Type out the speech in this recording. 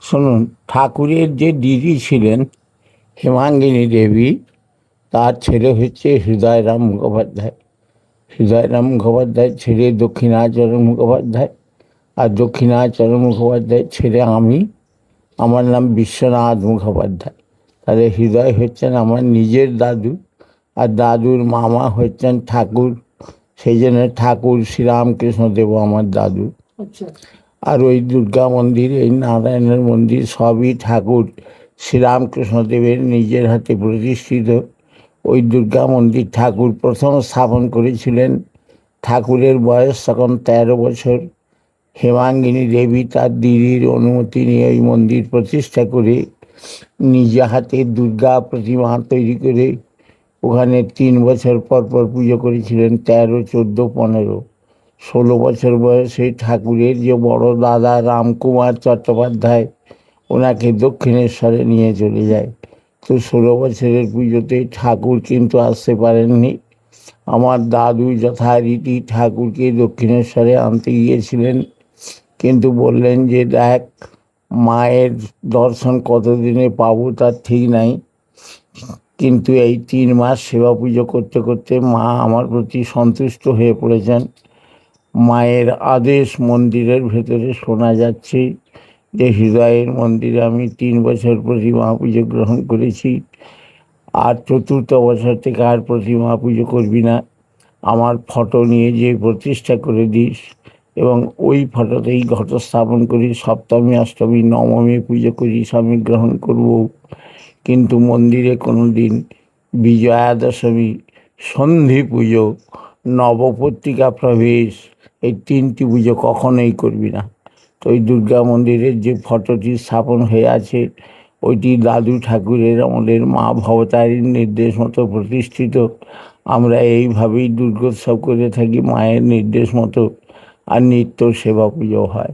শুনুন, ঠাকুরের যে দিদি ছিলেন হেমাঙ্গিনী দেবী, তার ছেলে হচ্ছে হৃদয়রাম মুখোপাধ্যায়। হৃদয়রাম মুখোপাধ্যায়ের ছেলে দক্ষিণাচরণ মুখোপাধ্যায়, আর দক্ষিণাচরণ মুখোপাধ্যায়ের ছেলে আমি। আমার নাম বিশ্বনাথ মুখোপাধ্যায়। তাহলে হৃদয় হচ্ছেন আমার নিজের দাদু, আর দাদুর মামা হচ্ছেন ঠাকুর। সেই জন্য ঠাকুর শ্রীরামকৃষ্ণদেব আমার দাদু। আর ওই দুর্গা মন্দির, এই নারায়ণের মন্দির সবই ঠাকুর শ্রীরামকৃষ্ণদেবের নিজের হাতে প্রতিষ্ঠিত। ওই দুর্গা মন্দির ঠাকুর প্রথম স্থাপন করেছিলেন। ঠাকুরের বয়স তখন 13 বছর। হেমাঙ্গিনী দেবী তার দিদির অনুমতি নিয়ে ওই মন্দির প্রতিষ্ঠা করে নিজে হাতে দুর্গা প্রতিমা তৈরি করে ওখানে 3 বছর পর পর পুজো করেছিলেন। 13, 14, 15, 16 বছর বয়সে ঠাকুরের যে বড় দাদা রামকুমার চট্টোপাধ্যায়, ওনাকে দক্ষিণেশ্বরে নিয়ে চলে যায়। তো 16 বছরের পুজোতে ঠাকুর কিন্তু আসতে পারেননি। আমার দাদু যথারীতি ঠাকুরকে দক্ষিণেশ্বরে আনতে গিয়েছিলেন, কিন্তু বললেন যে দেখ, মায়ের দর্শন কতদিনে পাবো তার ঠিক নাই, কিন্তু এই 3 মাস সেবা পুজো করতে করতে মা আমার প্রতি সন্তুষ্ট হয়ে পড়েছেন। মায়ের আদেশ মন্দিরের ভেতরে শোনা যাচ্ছে যে হৃদয়ের মন্দিরে আমি 3 বছর প্রতিমা পুজো গ্রহণ করেছি, আর 4র্থ বছর থেকে আর প্রতিমা পুজো করবি না, আমার ফটো নিয়ে যে প্রতিষ্ঠা করে দিস, এবং ওই ফটোতেই ঘট স্থাপন করি, সপ্তমী, অষ্টমী, নবমী পুজো করি, আমি গ্রহণ করব। কিন্তু মন্দিরে কোনো দিন বিজয়া দশমী, সন্ধি পুজো, নবপত্রিকা প্রবেশ, এই 3টি পুজো কখনোই করবি না। তো ওই দুর্গা মন্দিরের যে ফটোটি স্থাপন হয়ে আছে, ওইটি দাদু ঠাকুরের, আমাদের মা ভবতারীর নির্দেশ মতো প্রতিষ্ঠিত। আমরা এইভাবেই দুর্গোৎসব করে থাকি মায়ের নির্দেশ মতো, আর নিত্য সেবা পুজো হয়।